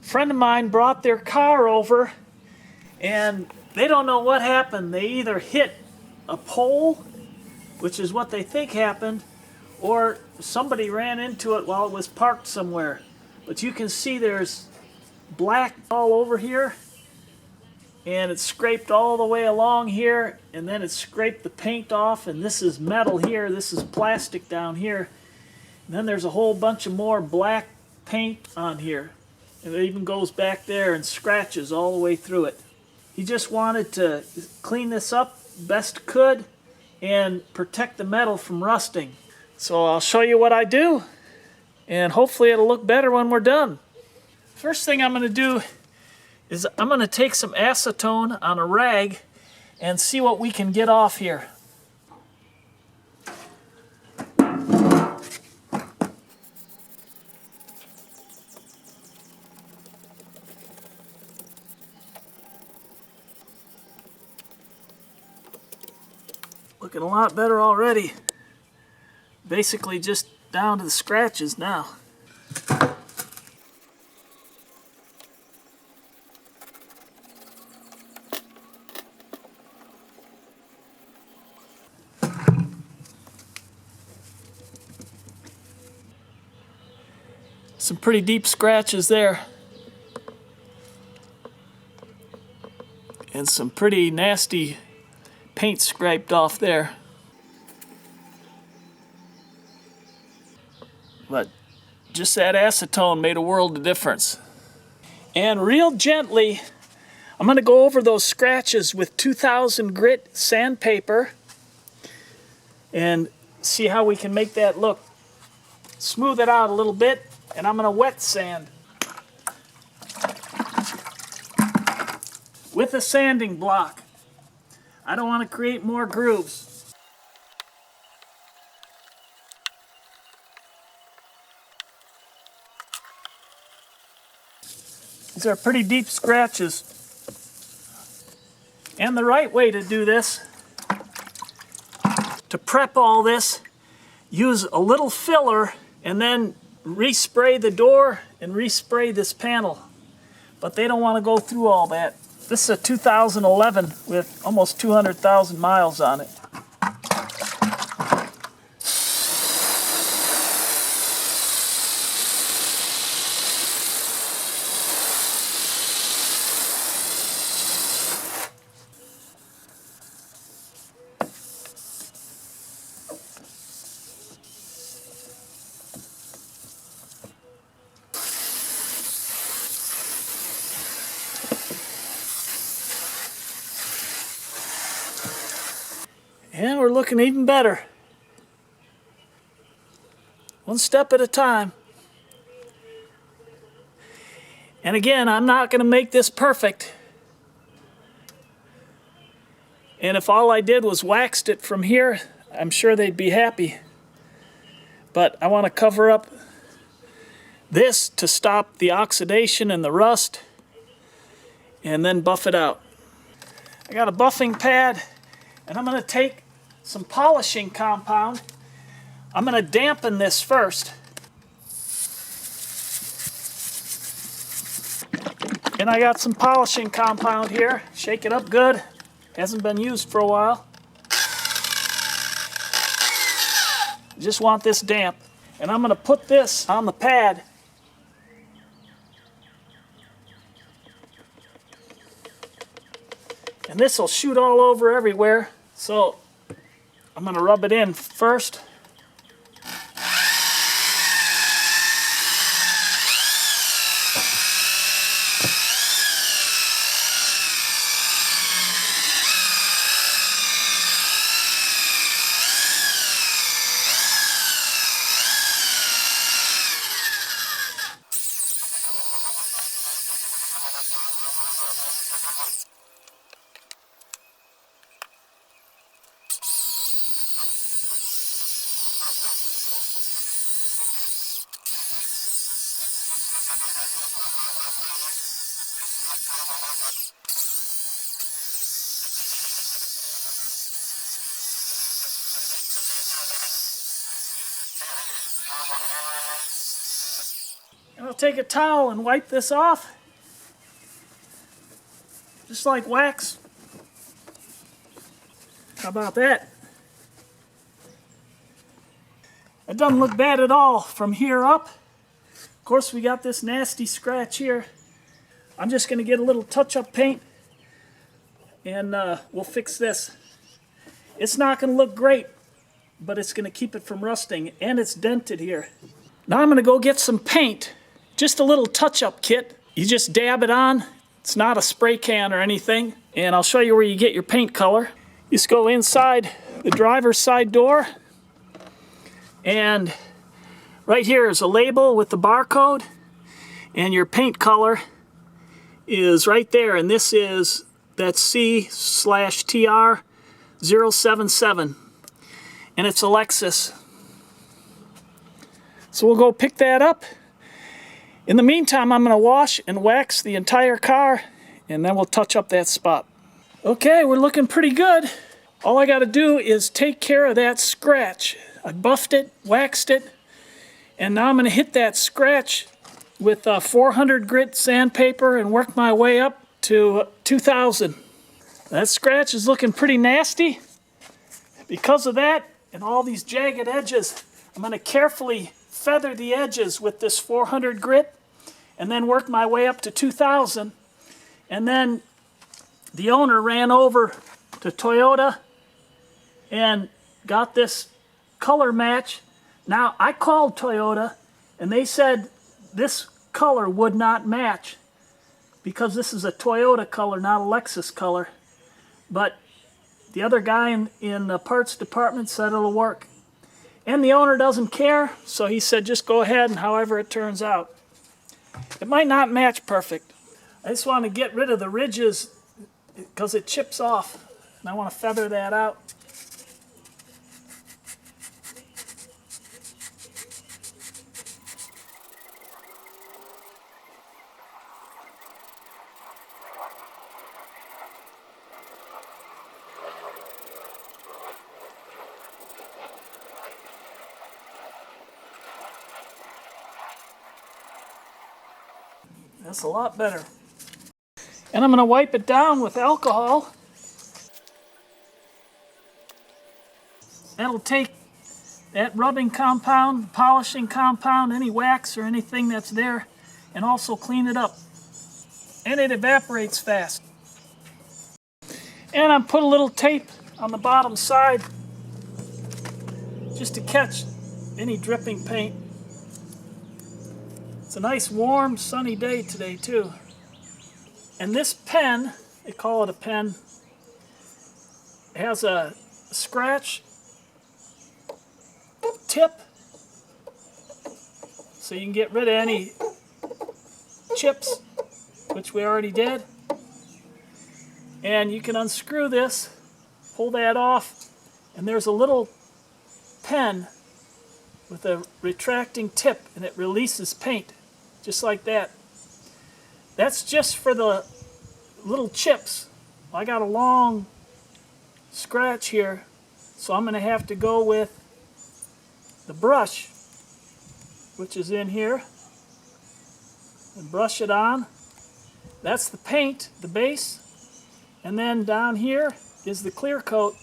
friend of mine brought their car over and they don't know what happened. They either hit a pole, which is what they think happened, or somebody ran into it while it was parked somewhere. But you can see there's black all over here, and it's scraped all the way along here, and then it scraped the paint off, and this is metal here, this is plastic down here. And then there's a whole bunch of more black paint on here. And it even goes back there and scratches all the way through it. He just wanted to clean this up best could and protect the metal from rusting. So I'll show you what I do, and hopefully it'll look better when we're done. First thing I'm going to do is I'm going to take some acetone on a rag and see what we can get off here. Looking a lot better already. Basically just down to the scratches now. Some pretty deep scratches there. And some pretty nasty paint scraped off there. But just that acetone made a world of difference. And real gently, I'm going to go over those scratches with 2000 grit sandpaper and see how we can make that look. Smooth it out a little bit, and I'm going to wet sand with a sanding block. I don't want to create more grooves. These are pretty deep scratches. And the right way to do this, to prep all this, use a little filler and then respray the door and respray this panel. But they don't want to go through all that. This is a 2011 with almost 200,000 miles on it. And we're looking even better. One step at a time. And again, I'm not going to make this perfect. And if all I did was waxed it from here, I'm sure they'd be happy. But I want to cover up this to stop the oxidation and the rust, and then buff it out. I got a buffing pad, and I'm going to take some polishing compound. I'm going to dampen this first. And I got some polishing compound here. Shake it up good. Hasn't been used for a while. Just want this damp. And I'm going to put this on the pad. And this will shoot all over everywhere. So I'm going to rub it in first. And I'll take a towel and wipe this off. just like wax. How about that? It doesn't look bad at all from here up. Of course, we got this nasty scratch here. I'm just going to get a little touch-up paint and we'll fix this. It's not going to look great, but it's going to keep it from rusting, and it's dented here. Now I'm going to go get some paint, just a little touch-up kit. You just dab it on. It's not a spray can or anything, and I'll show you where you get your paint color. You just go inside the driver's side door, and right here is a label with the barcode, and your paint color is right there, and this is that C/TR 077, and it's a Lexus. So we'll go pick that up. In the meantime, I'm going to wash and wax the entire car, and then we'll touch up that spot. Okay, we're looking pretty good. All I got to do is take care of that scratch. I buffed it, waxed it, and now I'm going to hit that scratch with 400 grit sandpaper and work my way up to 2000. That scratch is looking pretty nasty. Because of that and all these jagged edges, I'm going to carefully feather the edges with this 400 grit and then work my way up to 2000. And then the owner ran over to Toyota and got this color match. Now, I called Toyota and they said this color would not match because this is a Toyota color, not a Lexus color. But the other guy in the parts department said it'll work. And the owner doesn't care, so he said just go ahead and however it turns out. It might not match perfect. I just want to get rid of the ridges because it chips off, and I want to feather that out. That's a lot better. And I'm going to wipe it down with alcohol. That'll take that rubbing compound, polishing compound, any wax or anything that's there, and also clean it up. And it evaporates fast. And I put a little tape on the bottom side just to catch any dripping paint. It's a nice warm sunny day today too. And this pen, they call it a pen, has a scratch tip so you can get rid of any chips, which we already did. And you can unscrew this, pull that off, and there's a little pen with a retracting tip, and it releases paint just like that. That's just for the little chips. I got a long scratch here, so I'm going to have to go with the brush, which is in here, and brush it on. That's the paint, the base, and then down here is the clear coat,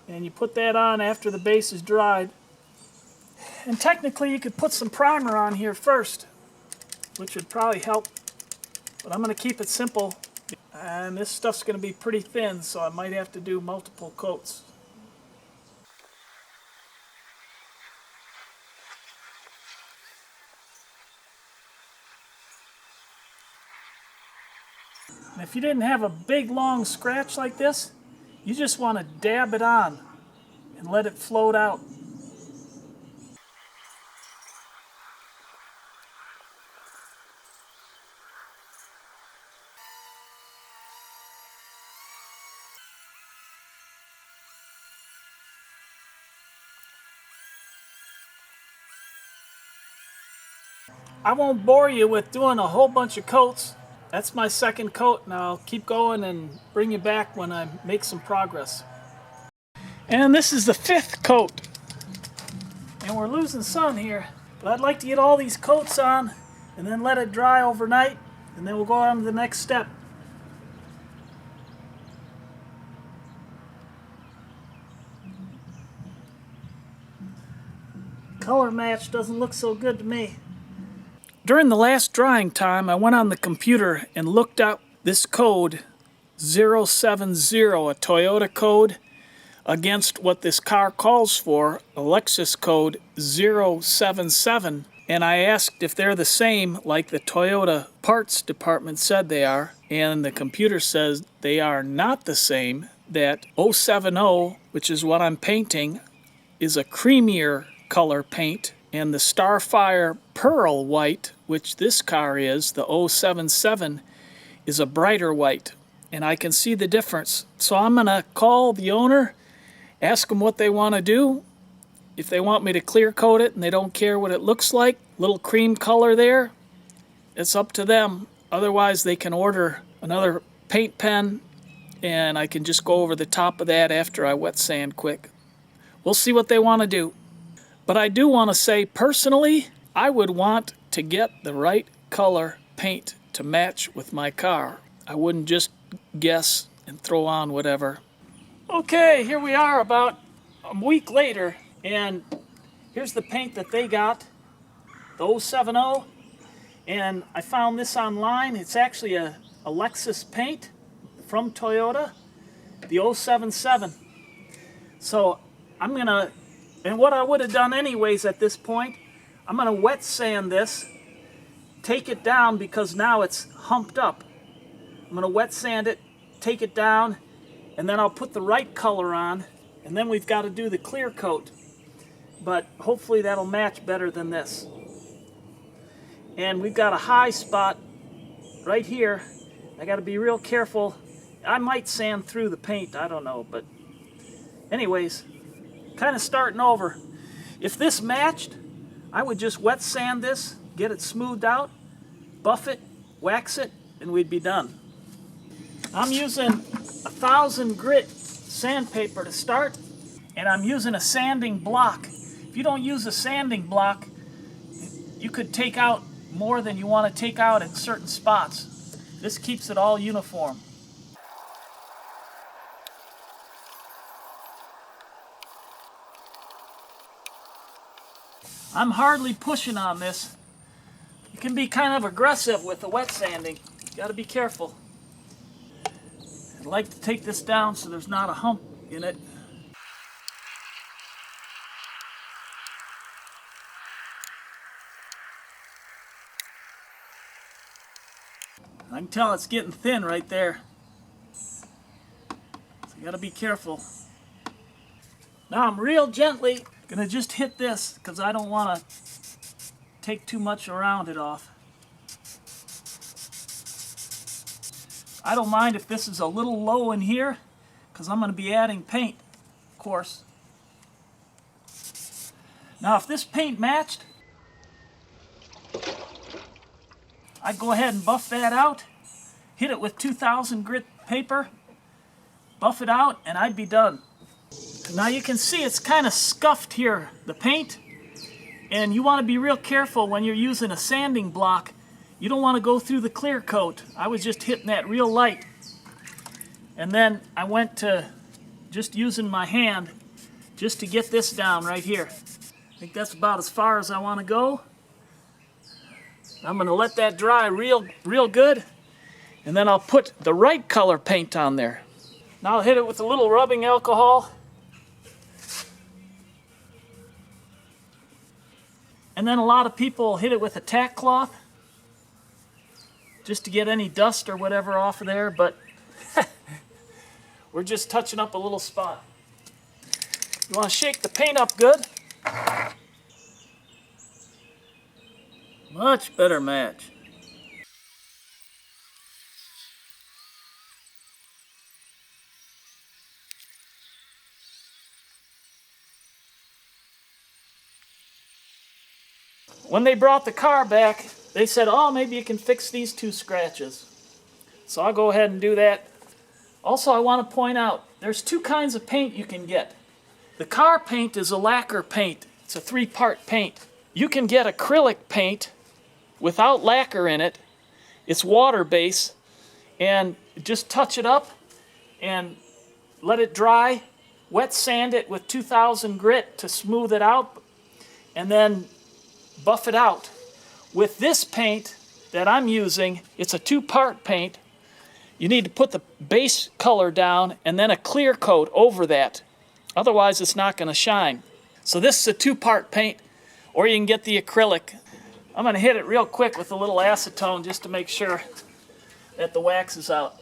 and you put that on after the base is dried. And technically you could put some primer on here first, which would probably help, but I'm going to keep it simple, and this stuff's going to be pretty thin, so I might have to do multiple coats. And if you didn't have a big long scratch like this, you just want to dab it on and let it float out. I won't bore you with doing a whole bunch of coats. That's my second coat, and I'll keep going and bring you back when I make some progress. And this is the 5th coat. And we're losing sun here, but I'd like to get all these coats on and then let it dry overnight, and then we'll go on to the next step. Color match doesn't look so good to me. During the last drying time, I went on the computer and looked up this code 070, a Toyota code, against what this car calls for, a Lexus code 077. And I asked if they're the same like the Toyota parts department said they are. And the computer says they are not the same, that 070, which is what I'm painting, is a creamier color paint, and the Starfire Pearl White, which this car is, the 077, is a brighter white. And I can see the difference. So I'm going to call the owner, ask them what they want to do. If they want me to clear coat it and they don't care what it looks like, little cream color there, it's up to them. Otherwise, they can order another paint pen and I can just go over the top of that after I wet sand quick. We'll see what they want to do. But I do want to say, personally, I would want to get the right color paint to match with my car. I wouldn't just guess and throw on whatever. Okay, here we are about a week later, and here's the paint that they got, the 070, and I found this online. It's actually a Lexus paint from Toyota, the 077. So I'm gonna, and what I would have done anyways at this point, I'm gonna wet sand this, take it down because now it's humped up. I'm gonna wet sand it, take it down, and then I'll put the right color on, and then we've got to do the clear coat. But hopefully that'll match better than this. And we've got a high spot right here. I got to be real careful. I might sand through the paint, I don't know, but anyways, kind of starting over. If this matched, I would just wet sand this, get it smoothed out, buff it, wax it, and we'd be done. I'm using 1000 grit sandpaper to start, and I'm using a sanding block. If you don't use a sanding block, you could take out more than you want to take out in certain spots. This keeps it all uniform. I'm hardly pushing on this. You can be kind of aggressive with the wet sanding. You got to be careful. I'd like to take this down so there's not a hump in it. I can tell it's getting thin right there. So you got to be careful. Now I'm real gently gonna just hit this because I don't want to take too much around it off. I don't mind if this is a little low in here because I'm going to be adding paint, of course. Now if this paint matched, I'd go ahead and buff that out, hit it with 2000 grit paper, buff it out, and I'd be done. Now you can see it's kind of scuffed here, the paint, and you want to be real careful when you're using a sanding block. You don't want to go through the clear coat. I was just hitting that real light. And then I went to just using my hand just to get this down right here. I think that's about as far as I want to go. I'm going to let that dry real good, and then I'll put the right color paint on there. Now I'll hit it with a little rubbing alcohol. And then a lot of people hit it with a tack cloth just to get any dust or whatever off of there, but we're just touching up a little spot. You want to shake the paint up good. Much better match. When they brought the car back, they said, oh, maybe you can fix these 2 scratches. So I'll go ahead and do that. Also, I want to point out, there's 2 kinds of paint you can get. The car paint is a lacquer paint. It's a 3-part paint. You can get acrylic paint without lacquer in it. It's water-based, and just touch it up and let it dry. Wet sand it with 2000 grit to smooth it out. and then buff it out. With this paint that I'm using, it's a two-part paint. You need to put the base color down and then a clear coat over that. Otherwise, it's not going to shine. So this is a two-part paint, or you can get the acrylic. I'm going to hit it real quick with a little acetone just to make sure that the wax is out.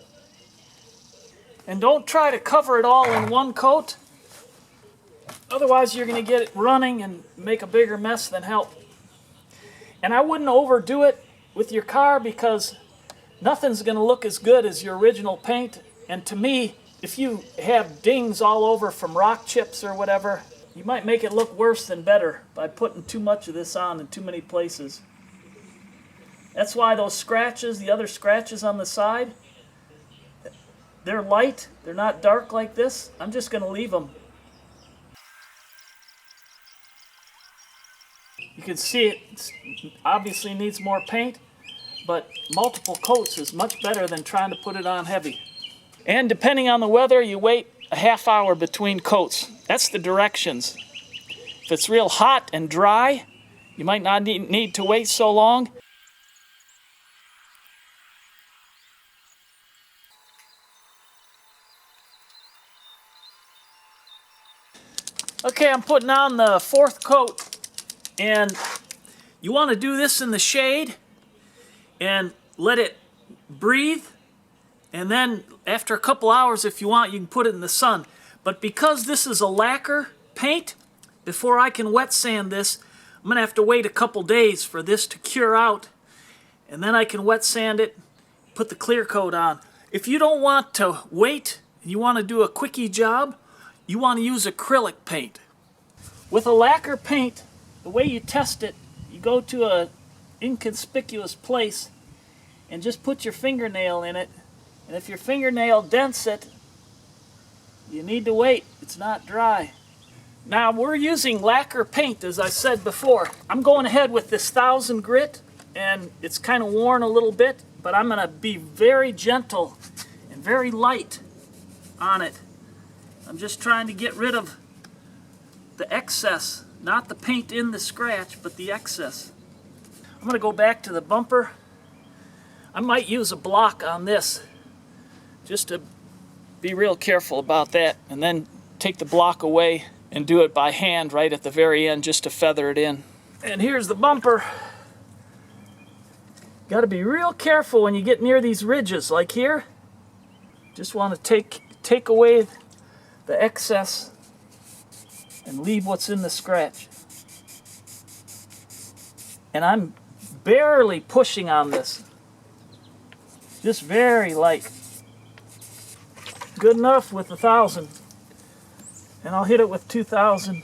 And don't try to cover it all in one coat. Otherwise, you're going to get it running and make a bigger mess than help. And I wouldn't overdo it with your car because nothing's going to look as good as your original paint. And to me, if you have dings all over from rock chips or whatever, you might make it look worse than better by putting too much of this on in too many places. That's why those scratches, the other scratches on the side, they're light, they're not dark like this. I'm just going to leave them. You can see it obviously needs more paint, but multiple coats is much better than trying to put it on heavy. And depending on the weather, you wait a half hour between coats. That's the directions. If it's real hot and dry, you might not need to wait so long. Okay, I'm putting on the fourth coat, and you want to do this in the shade and let it breathe, and then after a couple hours, if you want, you can put it in the sun. But because this is a lacquer paint, before I can wet sand this, I'm going to have to wait a couple days for this to cure out, and then I can wet sand it, put the clear coat on. If you don't want to wait, you want to do a quickie job, you want to use acrylic paint. With a lacquer paint, the way you test it, you go to an inconspicuous place and just put your fingernail in it. And if your fingernail dents it, you need to wait. It's not dry. Now we're using lacquer paint, as I said before. I'm going ahead with this 1000 grit, and it's kind of worn a little bit, but I'm going to be very gentle and very light on it. I'm just trying to get rid of the excess, not the paint in the scratch, but the excess. I'm going to go back to the bumper. I might use a block on this just to be real careful about that, and then take the block away and do it by hand right at the very end just to feather it in. And here's the bumper. Got to be real careful when you get near these ridges like here. Just want to take away the excess and leave what's in the scratch. And I'm barely pushing on this. Just very light. Good enough with 1000. And I'll hit it with 2000.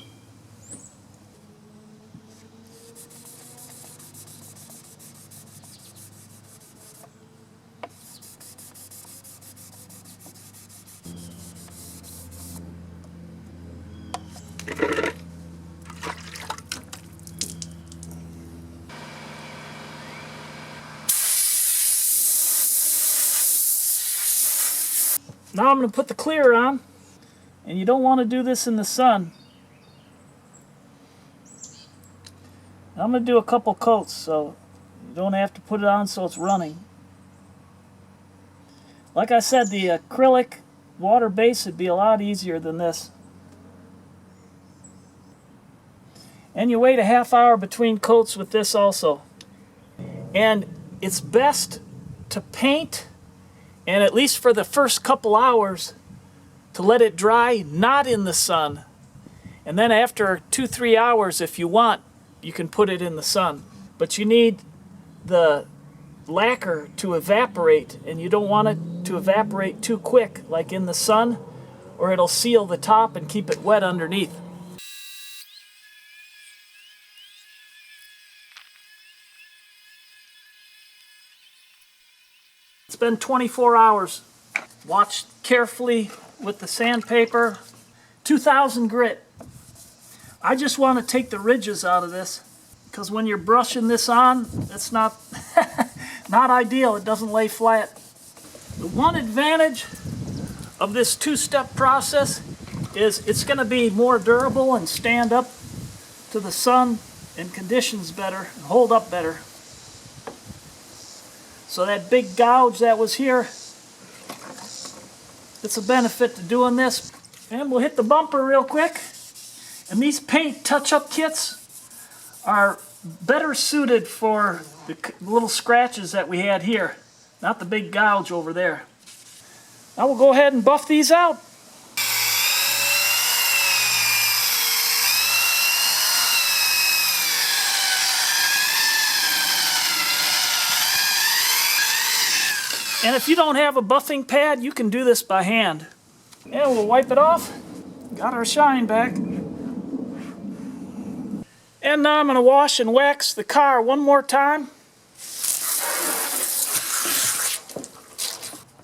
Now I'm going to put the clear on, and you don't want to do this in the sun. I'm going to do a couple coats so you don't have to put it on so it's running. Like I said, the acrylic water base would be a lot easier than this. And you wait a half hour between coats with this also. And it's best to paint, and at least for the first couple hours, to let it dry, not in the sun. And then after 2-3 hours, if you want, you can put it in the sun. But you need the lacquer to evaporate, and you don't want it to evaporate too quick, like in the sun, or it'll seal the top and keep it wet underneath. It's been 24 hours. Watch carefully with the sandpaper. 2000 grit. I just want to take the ridges out of this, because when you're brushing this on, it's not not ideal. It doesn't lay flat. The one advantage of this two-step process is it's going to be more durable and stand up to the sun and conditions better, and hold up better. So that big gouge that was here, it's a benefit to doing this. And we'll hit the bumper real quick. And these paint touch-up kits are better suited for the little scratches that we had here, not the big gouge over there. Now we'll go ahead and buff these out. And if you don't have a buffing pad, you can do this by hand. And we'll wipe it off. Got our shine back. And now I'm going to wash and wax the car one more time.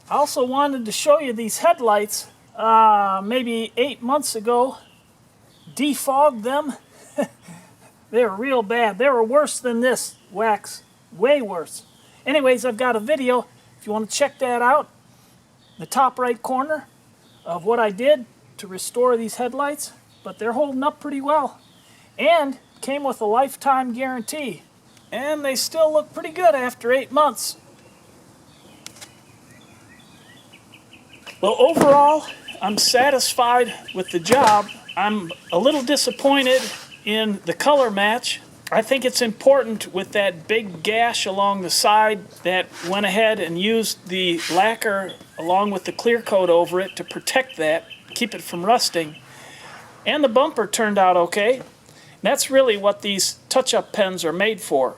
I also wanted to show you these headlights. Maybe 8 months ago, defogged them. They were real bad. They were worse than this wax. Way worse. Anyways, I've got a video. If you want to check that out, the top right corner of what I did to restore these headlights. But they're holding up pretty well. And came with a lifetime guarantee. And they still look pretty good after 8 months. Well, overall, I'm satisfied with the job. I'm a little disappointed in the color match. I think it's important with that big gash along the side that went ahead and used the lacquer along with the clear coat over it to protect that, keep it from rusting. And the bumper turned out okay. That's really what these touch-up pens are made for.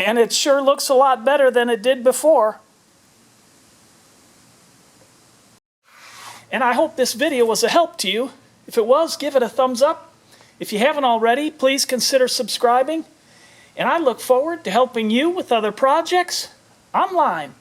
And it sure looks a lot better than it did before. And I hope this video was a help to you. If it was, give it a thumbs up. If you haven't already, please consider subscribing. And I look forward to helping you with other projects online.